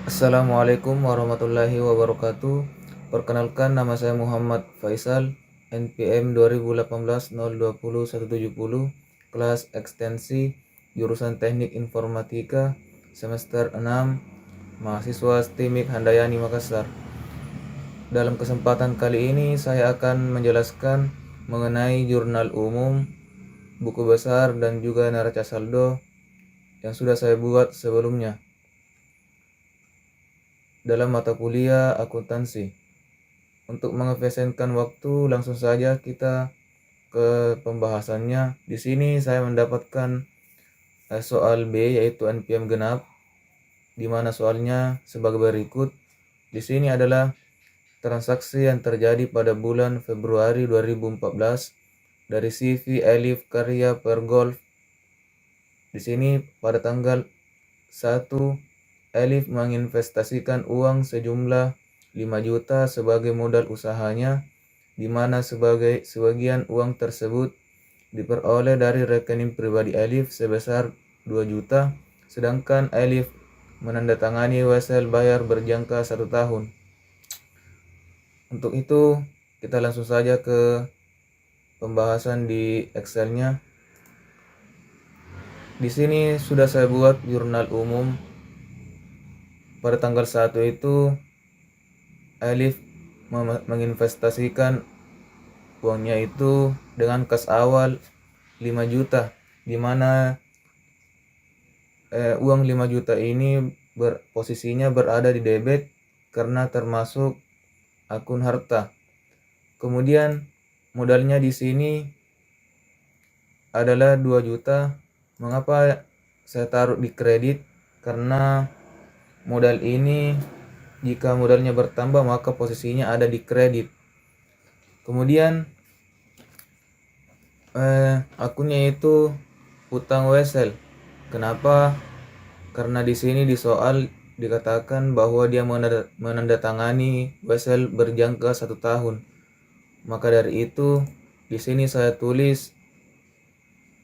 Assalamualaikum warahmatullahi wabarakatuh. Perkenalkan, nama saya Muhammad Faisal, NPM 2018-020-170, kelas ekstensi, jurusan Teknik Informatika, semester 6, mahasiswa STIMIK Handayani Makassar. Dalam kesempatan kali ini saya akan menjelaskan mengenai jurnal umum, buku besar, dan juga neraca saldo yang sudah saya buat sebelumnya dalam mata kuliah akuntansi. Untuk mengefisienkan waktu, langsung saja kita ke pembahasannya. Di sini saya mendapatkan soal B, yaitu NPM genap, di mana soalnya sebagai berikut. Di sini adalah transaksi yang terjadi pada bulan Februari 2014 dari CV Elif Karya per Golf. Di sini pada tanggal 1, Elif menginvestasikan uang sejumlah 5 juta sebagai modal usahanya, di mana sebagian uang tersebut diperoleh dari rekening pribadi Elif sebesar 2 juta, sedangkan Elif menandatangani wesel bayar berjangka 1 tahun. Untuk itu, kita langsung saja ke pembahasan di Excelnya. Di sini sudah saya buat jurnal umum. Pada tanggal 1 itu Elif menginvestasikan uangnya itu dengan kas awal 5 juta, di mana uang 5 juta ini posisinya berada di debit karena termasuk akun harta. Kemudian modalnya di sini adalah 2 juta. Mengapa saya taruh di kredit? Karena modal ini jika modalnya bertambah maka posisinya ada di kredit. Kemudian akunnya itu utang wesel. Kenapa? Karena di sini di soal dikatakan bahwa dia menandatangani wesel berjangka 1 tahun. Maka dari itu di sini saya tulis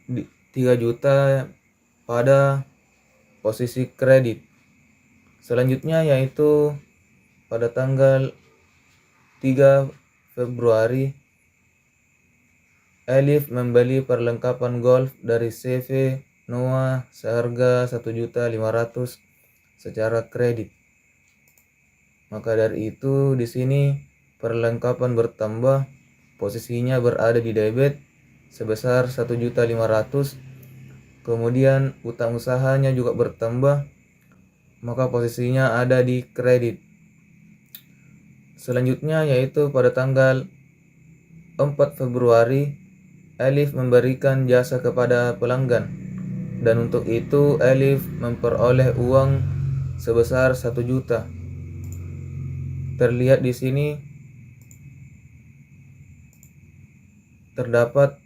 3 juta pada posisi kredit. Selanjutnya yaitu pada tanggal 3 Februari Elif membeli perlengkapan golf dari CV Noah seharga 1.500.000 secara kredit. Maka dari itu di sini perlengkapan bertambah, posisinya berada di debit sebesar 1.500.000. Kemudian utang usahanya juga bertambah, maka posisinya ada di kredit. Selanjutnya yaitu pada tanggal 4 Februari Elif memberikan jasa kepada pelanggan, dan untuk itu Elif memperoleh uang sebesar 1 juta. Terlihat di sini terdapat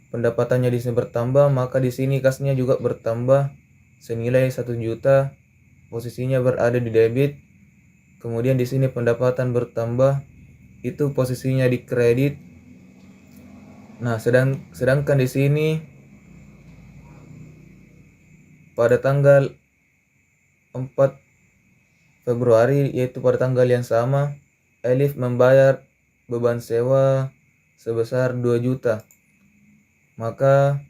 pendapatannya di sini bertambah, maka di sini kasnya juga bertambah senilai 1 juta. Posisinya berada di debit. Kemudian di sini pendapatan bertambah, itu posisinya di kredit. Nah, sedangkan di sini pada tanggal 4 Februari, yaitu pada tanggal yang sama, Elif membayar beban sewa sebesar 2 juta. Maka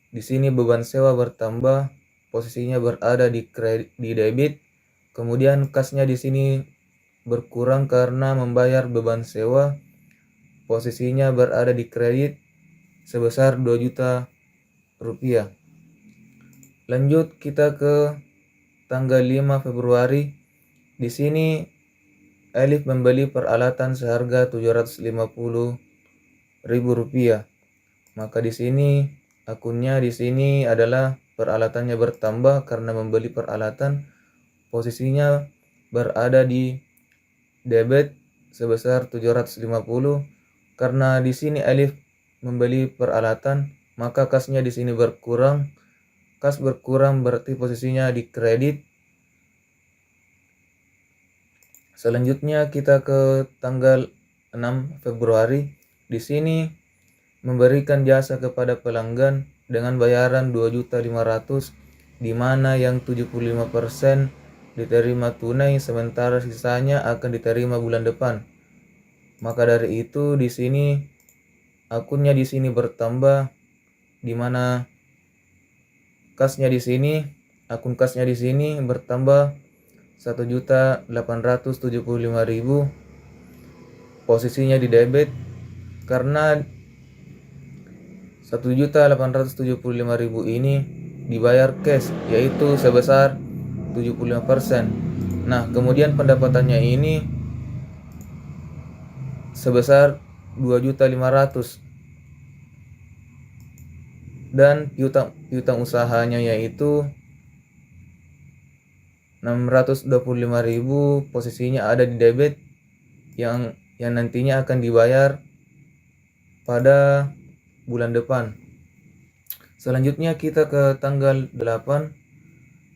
di sini beban sewa bertambah, posisinya berada di debit. Kemudian kasnya di sini berkurang karena membayar beban sewa, posisinya berada di kredit sebesar 2 juta rupiah. Lanjut kita ke tanggal 5 Februari. Di sini Elif membeli peralatan seharga 750.000 rupiah. Maka di sini akunnya di sini adalah peralatannya bertambah karena membeli peralatan, posisinya berada di debit sebesar 750. Karena di sini Elif membeli peralatan, maka kasnya di sini berkurang. Kas berkurang berarti posisinya di kredit. Selanjutnya kita ke tanggal 6 Februari. Di sini memberikan jasa kepada pelanggan dengan bayaran 2.500.000 di mana yang 75% diterima tunai sementara sisanya akan diterima bulan depan. Maka dari itu di sini akunnya di sini bertambah, di mana kasnya di sini, akun kasnya di sini bertambah 1.875.000. Posisinya di debit karena 1.875.000 ini dibayar cash, yaitu sebesar 75%. Nah, kemudian pendapatannya ini sebesar 2.500.000 dan piutang usahanya yaitu 625.000. Posisinya ada di debit yang nantinya akan dibayar pada bulan depan. Selanjutnya kita ke tanggal 8.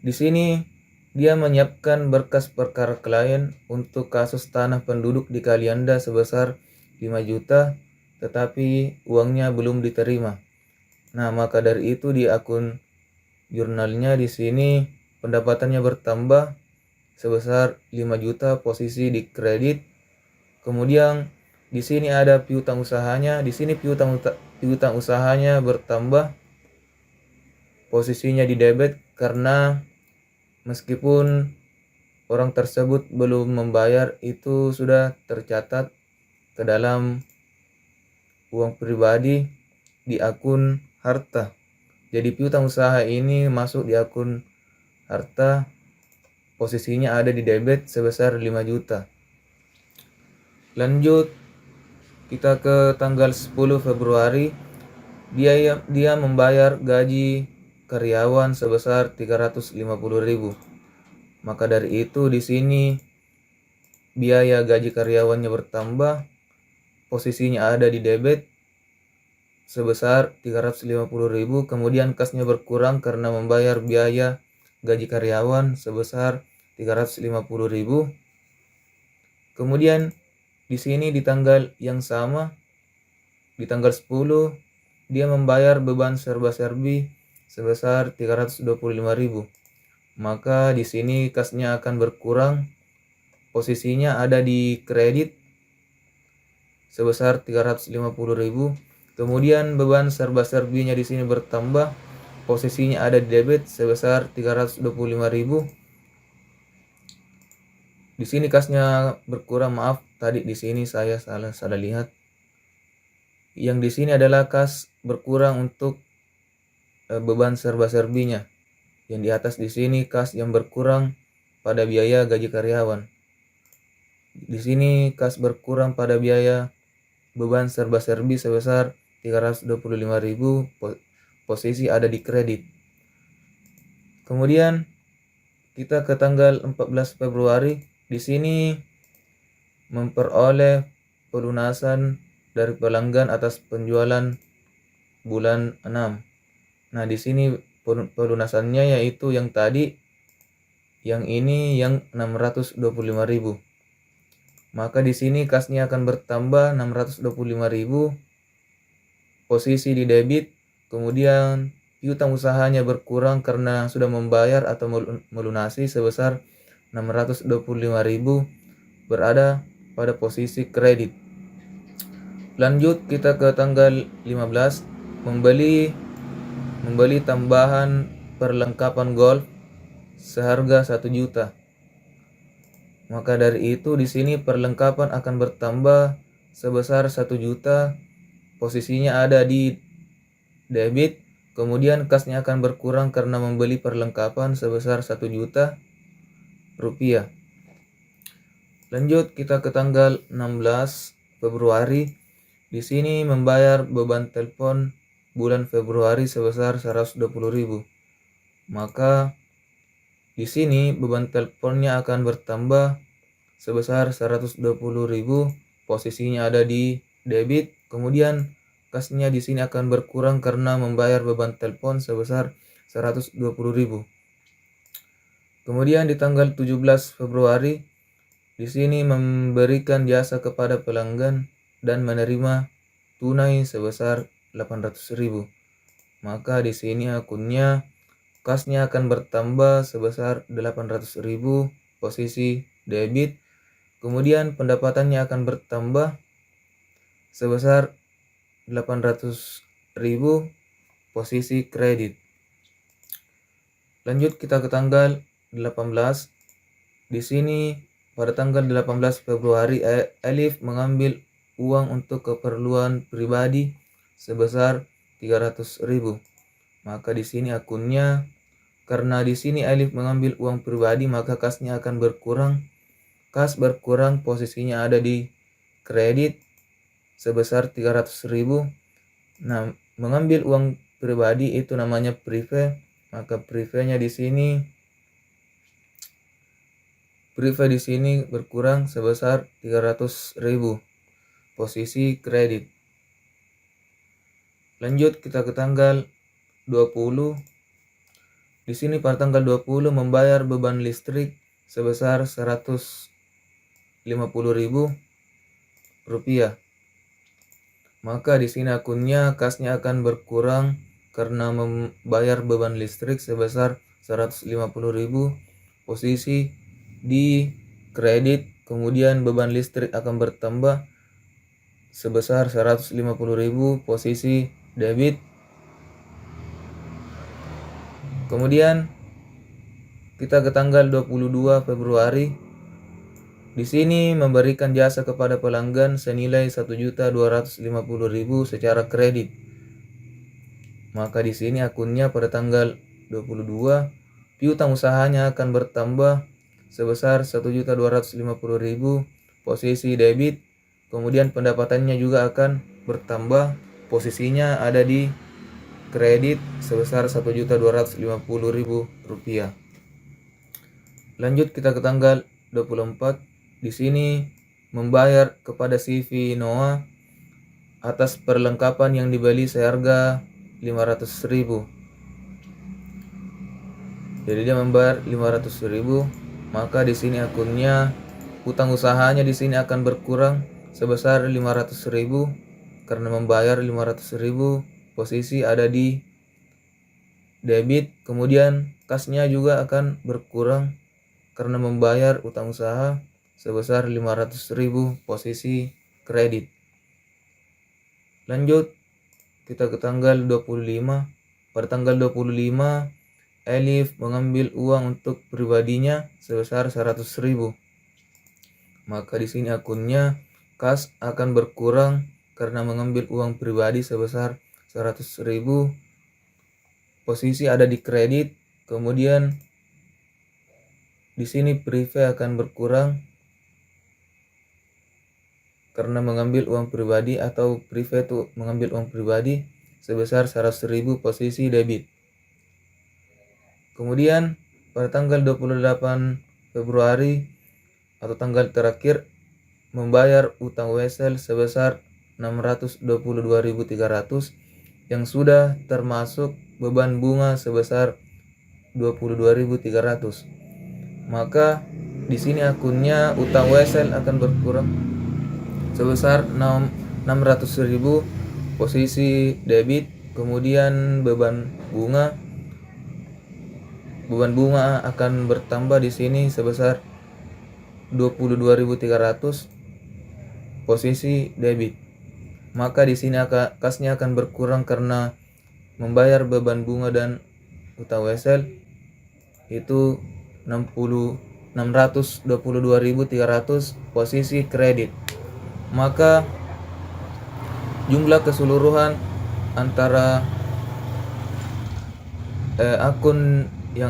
Di sini dia menyiapkan berkas perkara klien untuk kasus tanah penduduk di Kalianda sebesar 5 juta, tetapi uangnya belum diterima. Nah, maka dari itu di akun jurnalnya di sini pendapatannya bertambah sebesar 5 juta, posisi di kredit. Kemudian di sini ada piutang usahanya, di sini piutang usahanya bertambah, posisinya di debit karena meskipun orang tersebut belum membayar, itu sudah tercatat ke dalam uang pribadi di akun harta. Jadi piutang usaha ini masuk di akun harta, posisinya ada di debit sebesar 5 juta. Lanjut kita ke tanggal 10 Februari. Dia membayar gaji karyawan sebesar 350.000. Maka dari itu di sini biaya gaji karyawannya bertambah, posisinya ada di debit sebesar 350.000. Kemudian kasnya berkurang karena membayar biaya gaji karyawan sebesar 350.000. Kemudian di sini di tanggal yang sama, di tanggal 10, dia membayar beban serba-serbi sebesar 325.000. Maka di sini kasnya akan berkurang, posisinya ada di kredit sebesar 350.000. Kemudian beban serba-serbinya di sini bertambah, posisinya ada di debit sebesar 325.000. Di sini kasnya berkurang, maaf tadi di sini saya salah lihat. Yang di sini adalah kas berkurang untuk beban serba-serbinya. Yang di atas di sini kas yang berkurang pada biaya gaji karyawan. Di sini kas berkurang pada biaya beban serba-serbi sebesar 325.000, posisi ada di kredit. Kemudian kita ke tanggal 14 Februari. Di sini memperoleh pelunasan dari pelanggan atas penjualan bulan 6. Nah, di sini pelunasannya yaitu yang tadi, yang ini yang 625.000. Maka di sini kasnya akan bertambah 625.000, posisi di debit. Kemudian piutang usahanya berkurang karena sudah membayar atau melunasi sebesar 625.000, berada pada posisi kredit. Lanjut kita ke tanggal 15, membeli tambahan perlengkapan golf seharga 1 juta. Maka dari itu di sini perlengkapan akan bertambah sebesar 1 juta, posisinya ada di debit. Kemudian kasnya akan berkurang karena membeli perlengkapan sebesar 1 juta rupiah. Lanjut kita ke tanggal 16 Februari. Di sini membayar beban telepon bulan Februari sebesar 120.000. Maka di sini beban teleponnya akan bertambah sebesar 120.000, posisinya ada di debit. Kemudian kasnya di sini akan berkurang karena membayar beban telepon sebesar 120.000. Kemudian di tanggal 17 Februari di sini memberikan jasa kepada pelanggan dan menerima tunai sebesar 800.000. Maka di sini akunnya kasnya akan bertambah sebesar 800.000 posisi debit. Kemudian pendapatannya akan bertambah sebesar 800.000 posisi kredit. Lanjut kita ke tanggal 18. Di sini pada tanggal 18 Februari Alif mengambil uang untuk keperluan pribadi sebesar 300.000. Maka di sini akunnya, karena di sini Alif mengambil uang pribadi, maka kasnya akan berkurang. Kas berkurang, posisinya ada di kredit sebesar 300.000. Nah, mengambil uang pribadi itu namanya prive. Maka prive-nya di sini berkurang sebesar 300.000 posisi kredit. Lanjut kita ke tanggal 20. Di sini pada tanggal 20 membayar beban listrik sebesar 150.000 rupiah. Maka di sini akunnya kasnya akan berkurang karena membayar beban listrik sebesar 150.000 posisi di kredit. Kemudian beban listrik akan bertambah sebesar 150.000 posisi debit. Kemudian kita ke tanggal 22 Februari. Di sini memberikan jasa kepada pelanggan senilai 1.250.000 secara kredit. Maka di sini akunnya pada tanggal 22 piutang usahanya akan bertambah sebesar 1.250.000 posisi debit. Kemudian pendapatannya juga akan bertambah, posisinya ada di kredit sebesar 1.250.000 rupiah. Lanjut kita ke tanggal 24. Di sini membayar kepada CV Noah atas perlengkapan yang dibeli seharga 500.000. Jadi dia membayar 500.000, maka di sini akunnya utang usahanya di sini akan berkurang sebesar 500.000 karena membayar 500.000, posisi ada di debit. Kemudian kasnya juga akan berkurang karena membayar utang usaha sebesar 500.000 posisi kredit. Lanjut kita ke tanggal 25. Pada tanggal 25 Alif mengambil uang untuk pribadinya sebesar 100.000. Maka di sini akunnya kas akan berkurang karena mengambil uang pribadi sebesar 100.000. Posisi ada di kredit. Kemudian di sini prive akan berkurang karena mengambil uang pribadi, atau prive itu mengambil uang pribadi sebesar 100.000 posisi debit. Kemudian pada tanggal 28 Februari atau tanggal terakhir membayar utang wesel sebesar 622.300 yang sudah termasuk beban bunga sebesar 22.300. Maka di sini akunnya utang wesel akan berkurang sebesar 600.000 posisi debit. Kemudian beban bunga akan bertambah di sini sebesar 22.300 posisi debit. Maka di sini kasnya akan berkurang karena membayar beban bunga dan utang wesel itu 622.300 posisi kredit. Maka jumlah keseluruhan antara akun yang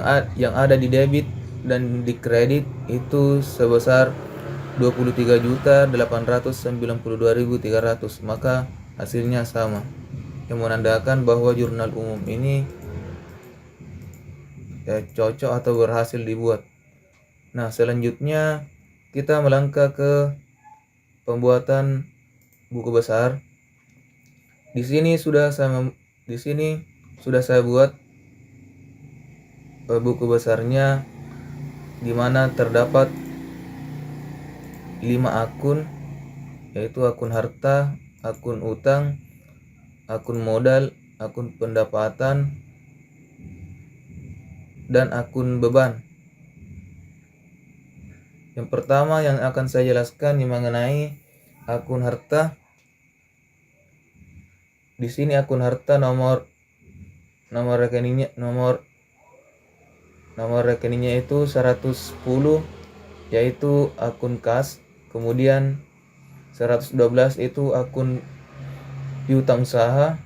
ada di debit dan di kredit itu sebesar 23.892.300. Maka hasilnya sama, yang menandakan bahwa jurnal umum ini cocok atau berhasil dibuat. Nah, selanjutnya kita melangkah ke pembuatan buku besar. Di sini sudah saya buat buku besarnya, di mana terdapat 5 akun, yaitu akun harta, akun utang, akun modal, akun pendapatan, dan akun beban. Yang pertama yang akan saya jelaskan mengenai akun harta. Di sini akun harta nomor rekeningnya itu 110, yaitu akun kas. Kemudian 112 itu akun piutang usaha,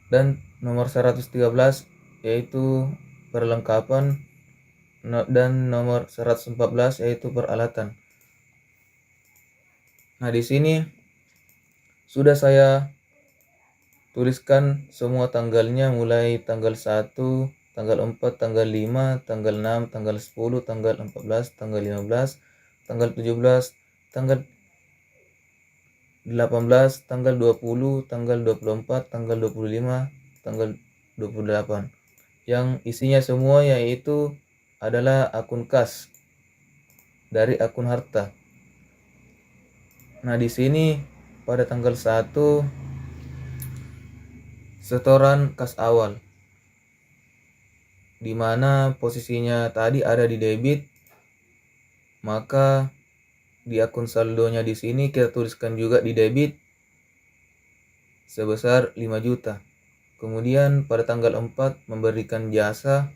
dan nomor 113 yaitu perlengkapan, dan nomor 114 yaitu peralatan. Nah, di sini sudah saya tuliskan semua tanggalnya, mulai tanggal 1, tanggal 4, tanggal 5, tanggal 6, tanggal 10, tanggal 14, tanggal 15, tanggal 17, tanggal 18, tanggal 20, tanggal 24, tanggal 25, tanggal 28. Yang isinya semua yaitu adalah akun kas dari akun harta. Nah, di sini pada tanggal 1 setoran kas awal, di mana posisinya tadi ada di debit, maka di akun saldonya di sini kita tuliskan juga di debit sebesar 5 juta. Kemudian pada tanggal 4 memberikan jasa,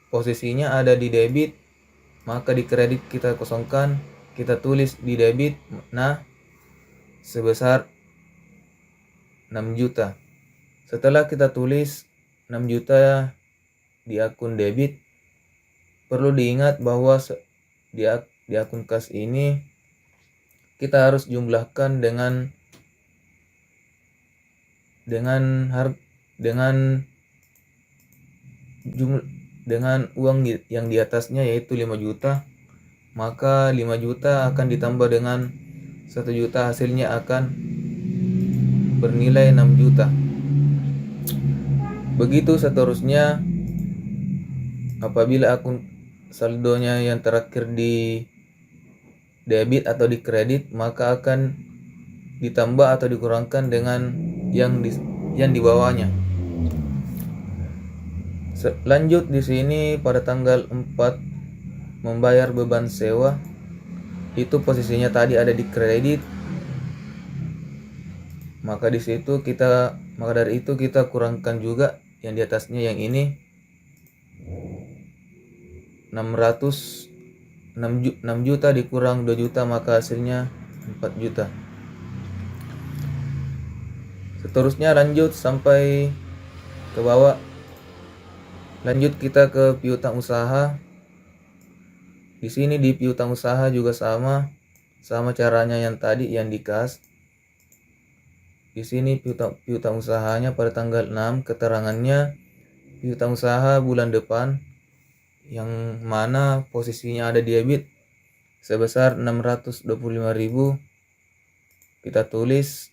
posisinya ada di debit, maka di kredit kita kosongkan, kita tulis di debit, nah sebesar 6 juta. Setelah kita tulis 6 juta di akun debit, perlu diingat bahwa di akun kas ini kita harus jumlahkan dengan uang yang di atasnya, yaitu 5 juta. Maka 5 juta akan ditambah dengan 1 juta, hasilnya akan bernilai 6 juta. Begitu seterusnya, apabila akun saldonya yang terakhir di debit atau di kredit, maka akan ditambah atau dikurangkan dengan yang di bawahnya. Lanjut di sini pada tanggal 4 membayar beban sewa, itu posisinya tadi ada di kredit. Maka dari itu kita kurangkan juga yang di atasnya, yang ini 6 juta dikurang 2 juta, maka hasilnya 4 juta. Seterusnya lanjut sampai ke bawah. Lanjut kita ke piutang usaha. Di sini di piutang usaha juga sama caranya yang tadi yang di kas. Di sini piutang usahanya pada tanggal 6, keterangannya piutang usaha bulan depan, yang mana posisinya ada di debit sebesar 625.000. Kita tulis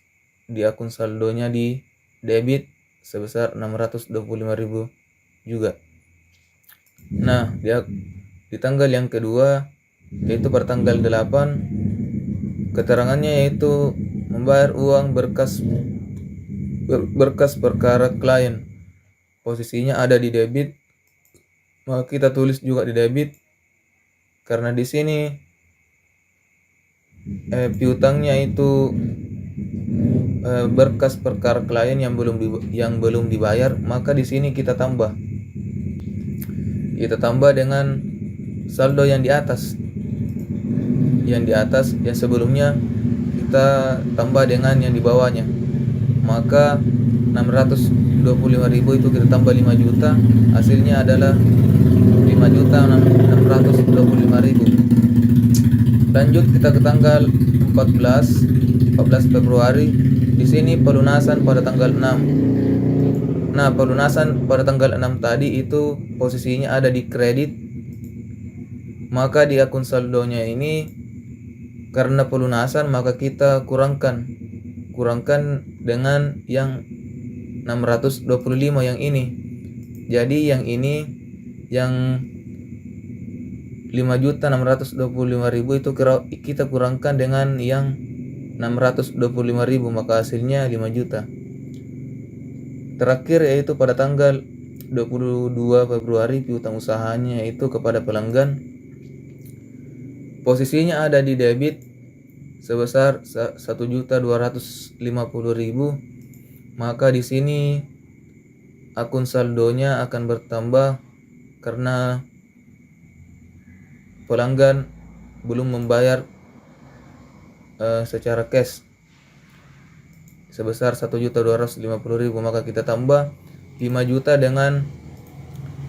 di akun saldonya di debit sebesar 625.000 juga. Nah, di tanggal yang kedua, yaitu pada tanggal 8, keterangannya yaitu membayar uang berkas perkara klien, posisinya ada di debit, maka kita tulis juga di debit, karena di sini piutangnya itu berkas perkara klien yang belum dibayar, maka di sini kita tambah dengan saldo yang di atas, yang sebelumnya kita tambah dengan yang di bawahnya. Maka 625.000 itu kita tambah 5 juta, hasilnya adalah 5.625.000. Lanjut kita ke tanggal 14 Februari. Di sini pelunasan pada tanggal 6. Nah, pelunasan pada tanggal 6 tadi itu posisinya ada di kredit. Maka di akun saldonya ini, karena pelunasan, maka kita kurangkan dengan yang 625 yang ini. Jadi yang ini, yang 5.625.000 itu kita kurangkan dengan yang 625.000, maka hasilnya 5 juta. Terakhir yaitu pada tanggal 22 Februari piutang usahanya itu kepada pelanggan. Posisinya ada di debit sebesar 1.250.000. Maka di sini akun saldonya akan bertambah karena pelanggan belum membayar secara cash sebesar 1.250.000, maka kita tambah 5 juta dengan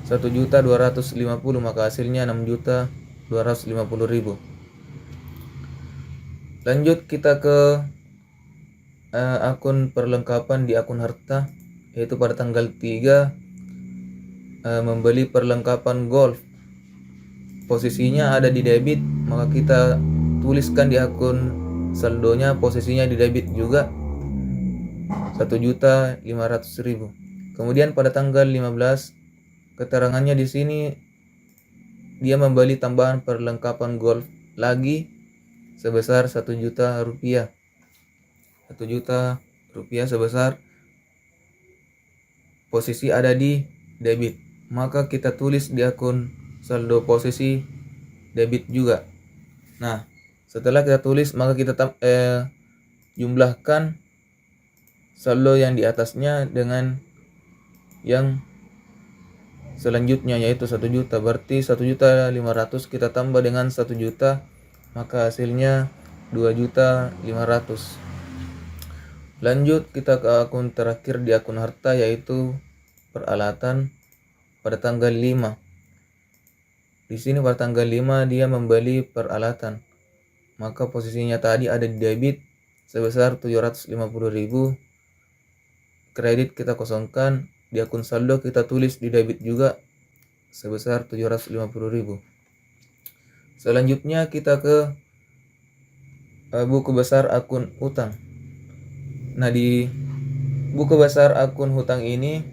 1.250.000, maka hasilnya 6.250.000. Lanjut kita ke akun perlengkapan di akun harta, yaitu pada tanggal 3 membeli perlengkapan golf. Posisinya ada di debit, maka kita tuliskan di akun saldonya posisinya di debit juga 1.500.000. Kemudian pada tanggal 15 keterangannya di sini dia membeli tambahan perlengkapan golf lagi sebesar 1 juta rupiah. 1 juta rupiah sebesar posisi ada di debit, maka kita tulis di akun saldo posisi debit juga. Nah, setelah kita tulis maka kita jumlahkan saldo yang di atasnya dengan yang selanjutnya, yaitu 1 juta. Berarti 1.500.000 kita tambah dengan 1 juta, maka hasilnya 2.500.000. Lanjut kita ke akun terakhir di akun harta, yaitu peralatan pada tanggal 5. Di sini pada tanggal 5 dia membeli peralatan, maka posisinya tadi ada di debit sebesar 750.000. Kredit kita kosongkan, di akun saldo kita tulis di debit juga sebesar 750.000. Selanjutnya kita ke buku besar akun utang. Nah, di buku besar akun hutang ini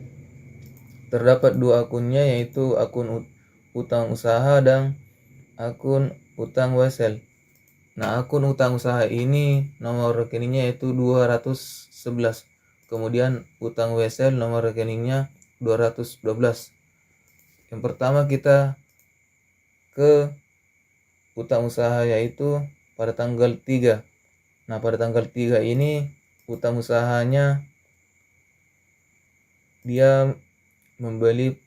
terdapat dua akunnya, yaitu akun utang usaha dan akun utang wesel. Nah, akun utang usaha ini nomor rekeningnya yaitu 211. Kemudian utang wesel nomor rekeningnya 212. Yang pertama kita ke utang usaha, yaitu pada tanggal 3. Nah, pada tanggal 3 ini utang usahanya dia membeli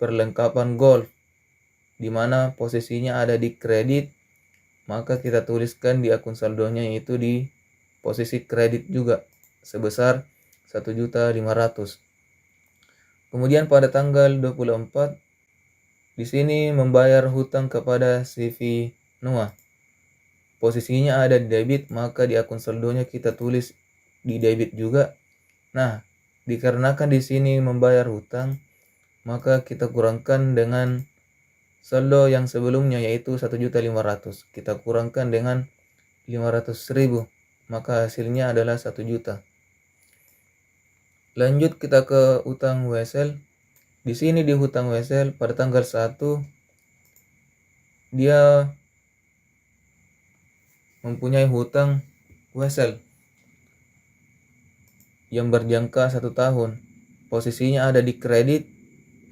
perlengkapan golf, di mana posisinya ada di kredit, maka kita tuliskan di akun saldonya yaitu di posisi kredit juga sebesar 1.500.000. Kemudian pada tanggal 24 di sini membayar hutang kepada CV Noah. Posisinya ada di debit, maka di akun saldonya kita tulis di debit juga. Nah, dikarenakan di sini membayar hutang, maka kita kurangkan dengan saldo yang sebelumnya yaitu 1.500.000. Kita kurangkan dengan 500.000, maka hasilnya adalah 1 juta. Lanjut kita ke utang wesel. Di sini di hutang wesel pada tanggal 1 dia mempunyai hutang wesel yang berjangka 1 tahun. Posisinya ada di kredit,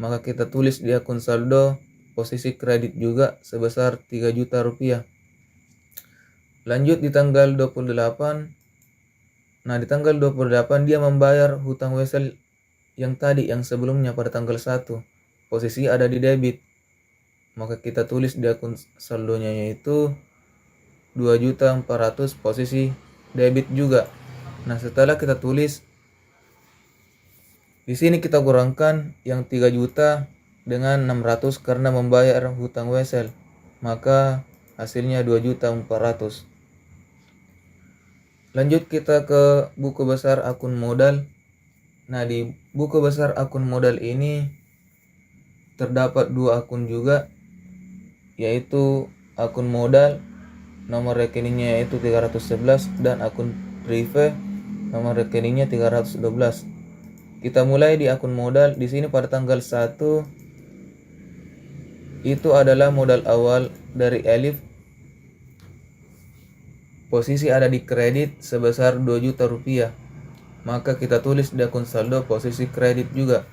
maka kita tulis di akun saldo posisi kredit juga sebesar 3 juta rupiah. Lanjut di tanggal 28. Nah, di tanggal 28 dia membayar hutang wesel yang tadi, yang sebelumnya pada tanggal 1. Posisi ada di debit, maka kita tulis di akun saldonya yaitu 2.400.000 posisi debit juga. Nah, setelah kita tulis di sini kita kurangkan yang 3 juta dengan 600 karena membayar hutang wesel, maka hasilnya 2.400.000. Lanjut kita ke buku besar akun modal. Nah, di buku besar akun modal ini terdapat dua akun juga, yaitu akun modal nomor rekeningnya yaitu 311 dan akun prive nomor rekeningnya 312. Kita mulai di akun modal. Di sini pada tanggal 1 itu adalah modal awal dari Elif. Posisi ada di kredit sebesar 2 juta rupiah. Maka kita tulis di akun saldo posisi kredit juga.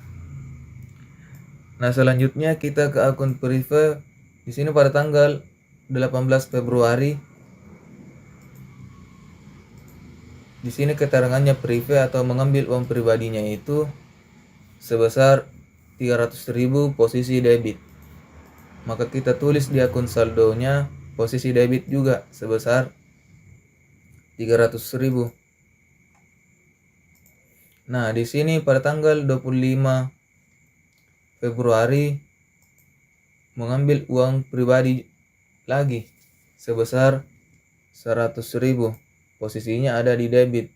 Nah, selanjutnya kita ke akun Prive. Di sini pada tanggal 18 Februari. Di sini keterangannya Prive atau mengambil uang pribadinya itu sebesar 300.000 posisi debit. Maka kita tulis di akun saldonya posisi debit juga sebesar 300.000. Nah, di sini pada tanggal 25 Februari mengambil uang pribadi lagi sebesar 100.000. Posisinya ada di debit.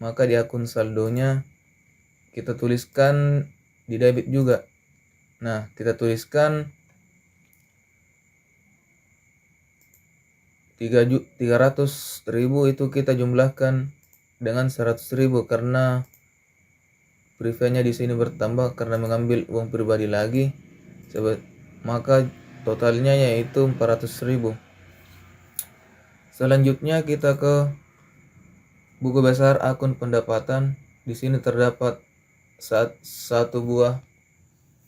Maka di akun saldonya kita tuliskan di debit juga. Nah, kita tuliskan 300.000 itu kita jumlahkan dengan 100.000 karena privenya di sini bertambah karena mengambil uang pribadi lagi. Maka totalnya yaitu 400.000. Selanjutnya kita ke buku besar akun pendapatan. Di sini terdapat satu buah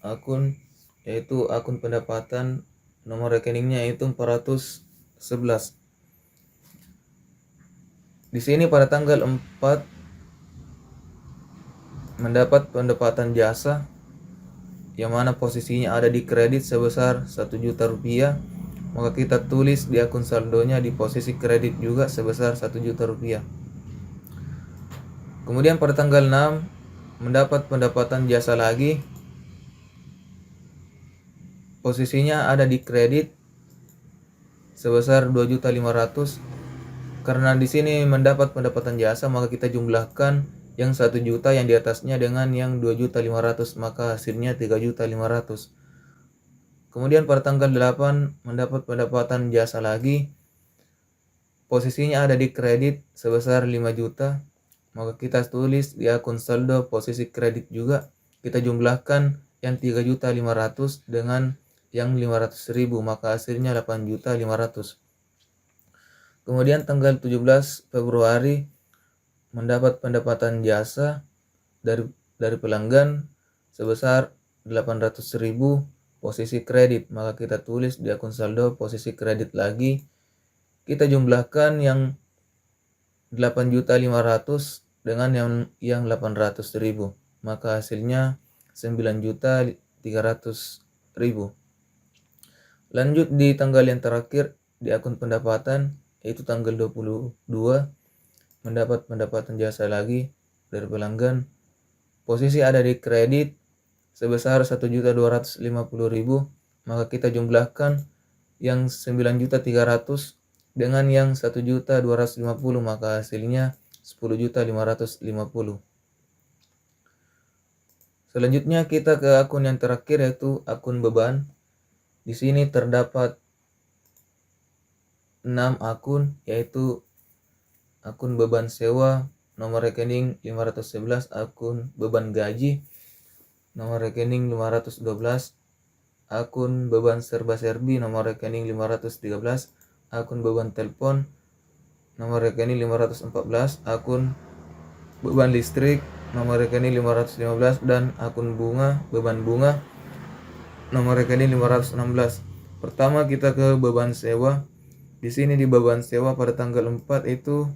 akun, yaitu akun pendapatan, nomor rekeningnya itu 411. Di sini pada tanggal 4 mendapat pendapatan jasa yang mana posisinya ada di kredit sebesar 1 juta rupiah. Maka kita tulis di akun saldonya di posisi kredit juga sebesar 1 juta rupiah. Kemudian pada tanggal 6 mendapat pendapatan jasa lagi. Posisinya ada di kredit sebesar 2.500.000. Karena di sini mendapat pendapatan jasa, maka kita jumlahkan yang 1 juta yang di atasnya dengan yang 2.500.000, maka hasilnya 3.500.000. Kemudian pada tanggal 8 mendapat pendapatan jasa lagi. Posisinya ada di kredit sebesar 5 juta. Maka kita tulis di akun saldo posisi kredit juga. Kita jumlahkan yang 3.500.000 dengan yang 500.000, maka hasilnya 8.500.000. Kemudian tanggal 17 Februari mendapat pendapatan jasa dari pelanggan sebesar 800.000 posisi kredit. Maka kita tulis di akun saldo posisi kredit lagi. Kita jumlahkan yang 8.500.000 dengan yang 800.000. Maka hasilnya 9.300.000. Lanjut di tanggal yang terakhir di akun pendapatan, yaitu tanggal 22 mendapat pendapatan jasa lagi dari pelanggan. Posisi ada di kredit sebesar 1.250.000. Maka kita jumlahkan yang 9.300.000 dengan yang 1.250.000, maka hasilnya 10.550.000. Selanjutnya kita ke akun yang terakhir, yaitu akun beban. Di sini terdapat 6 akun, yaitu akun beban sewa, nomor rekening 511, akun beban gaji, nomor rekening 512, akun beban serba-serbi, nomor rekening 513, akun beban telepon, nomor rekening 514, akun beban listrik, nomor rekening 515, dan akun beban bunga, nomor rekening 516. Pertama kita ke beban sewa. Di sini di beban sewa pada tanggal 4 itu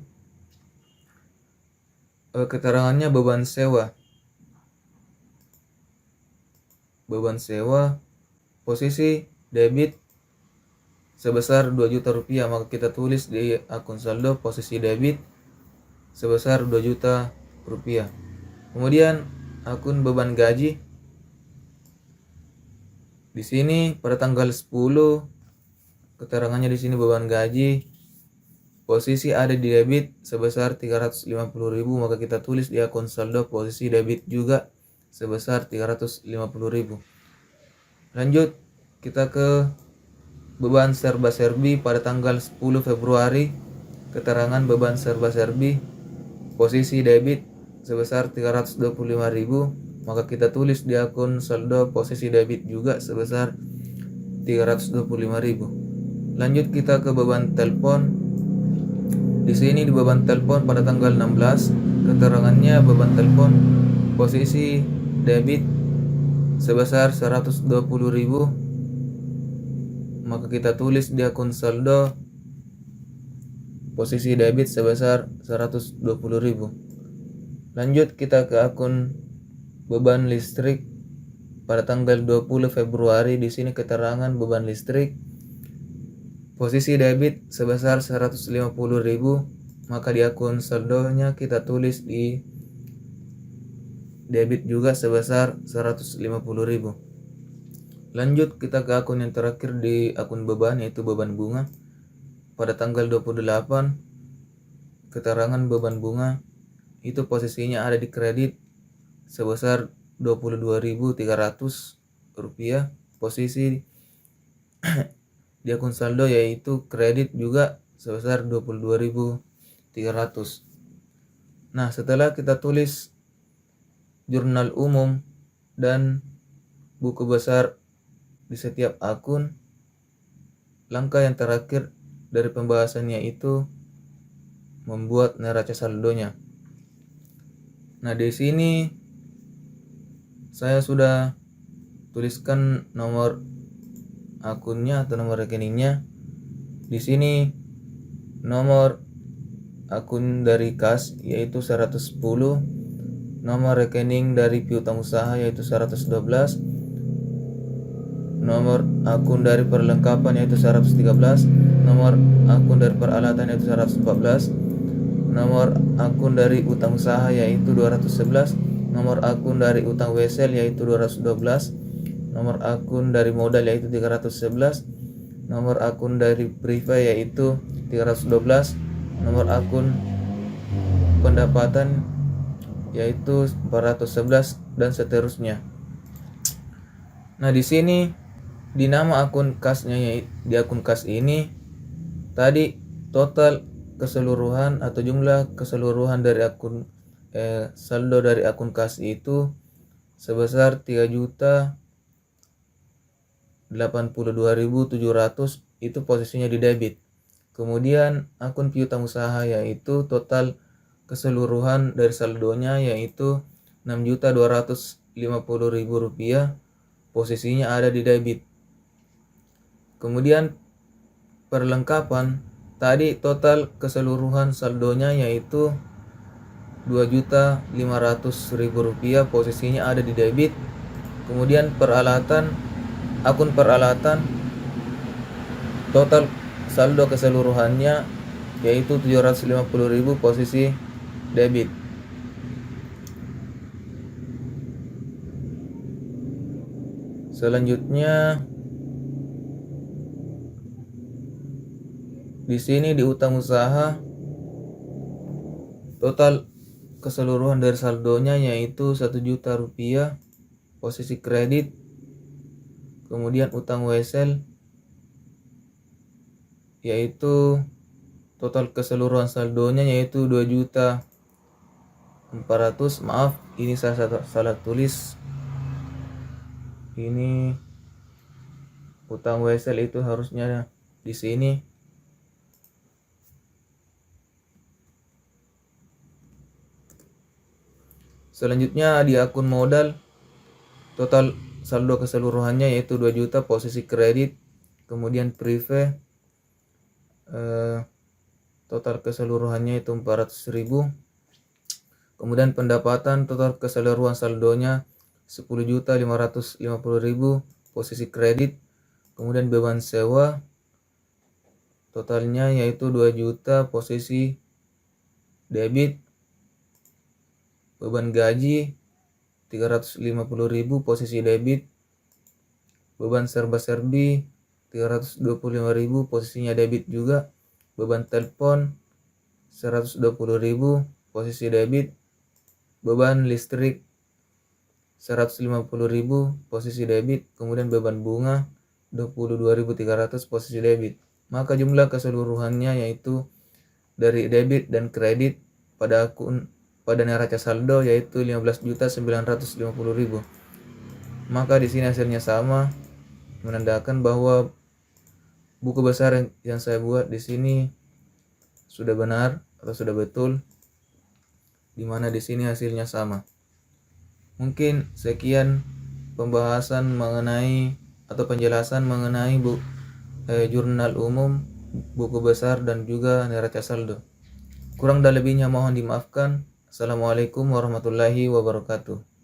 keterangannya beban sewa. Beban sewa posisi debit sebesar 2 juta rupiah. Maka kita tulis di akun saldo posisi debit sebesar 2 juta rupiah. Kemudian akun beban gaji. Di sini pada tanggal 10 keterangannya di sini beban gaji posisi ada di debit sebesar 350.000, maka kita tulis di akun saldo posisi debit juga sebesar 350.000. Lanjut kita ke beban serba-serbi pada tanggal 10 Februari. Keterangan beban serba-serbi posisi debit sebesar 325.000, maka kita tulis di akun saldo posisi debit juga sebesar 325.000. Lanjut kita ke beban telepon. Di sini di beban telepon pada tanggal 16 keterangannya beban telepon posisi debit sebesar 120.000, maka kita tulis di akun saldo posisi debit sebesar 120.000. Lanjut kita ke akun beban listrik pada tanggal 20 Februari. Di sini keterangan beban listrik posisi debit sebesar 150.000, maka di akun saldonya kita tulis di debit juga sebesar 150.000. Lanjut kita ke akun yang terakhir di akun beban, yaitu beban bunga. Pada tanggal 28, keterangan beban bunga itu posisinya ada di kredit sebesar 22.300 rupiah. Posisi di akun saldo yaitu kredit juga sebesar 22.300. Nah, setelah kita tulis jurnal umum dan buku besar di setiap akun, langkah yang terakhir dari pembahasannya itu membuat neraca saldonya. Nah, di sini saya sudah tuliskan nomor akunnya atau nomor rekeningnya. Di sini nomor akun dari kas yaitu 110, nomor rekening dari piutang usaha yaitu 112, nomor akun dari perlengkapan yaitu 113, nomor akun dari peralatan yaitu 114, nomor akun dari utang usaha yaitu 211, nomor akun dari utang wesel yaitu 212, nomor akun dari modal yaitu 311, nomor akun dari prive yaitu 312, nomor akun pendapatan yaitu 411, dan seterusnya. Nah, di sini di nama akun kasnya, di akun kas ini tadi total keseluruhan atau jumlah keseluruhan dari akun saldo dari akun kas itu sebesar 3.082.700, itu posisinya di debit. Kemudian akun piutang usaha yaitu total keseluruhan dari saldonya yaitu 6.250.000 rupiah, posisinya ada di debit. Kemudian perlengkapan tadi total keseluruhan saldonya yaitu 2.500.000 rupiah, posisinya ada di debit. Kemudian peralatan, akun peralatan total saldo keseluruhannya yaitu 750.000, posisi debit. Selanjutnya di sini di utang usaha total keseluruhan dari saldonya yaitu 1 juta rupiah, posisi kredit. Kemudian utang wesel yaitu total keseluruhan saldonya yaitu 2.400.000. Maaf, ini saya salah tulis. Ini utang wesel itu harusnya di sini. Selanjutnya di akun modal total saldo keseluruhannya yaitu 2 juta, posisi kredit. Kemudian prive total keseluruhannya itu 400.000. Kemudian pendapatan total keseluruhan saldonya 10.550.000, posisi kredit. Kemudian beban sewa totalnya yaitu 2 juta, posisi debit. Beban gaji 350.000, posisi debit. Beban serba-serbi 325.000, posisinya debit juga. Beban telepon 120.000, posisi debit. Beban listrik 150.000, posisi debit. Kemudian beban bunga 22.300, posisi debit. Maka jumlah keseluruhannya yaitu dari debit dan kredit pada neraca saldo yaitu 15.950.000. Maka di sini hasilnya sama, menandakan bahwa buku besar yang saya buat di sini sudah benar atau sudah betul, di mana di sini hasilnya sama. Mungkin sekian pembahasan mengenai atau penjelasan mengenai jurnal umum, buku besar, dan juga neraca saldo. Kurang dan lebihnya mohon dimaafkan. Assalamualaikum warahmatullahi wabarakatuh.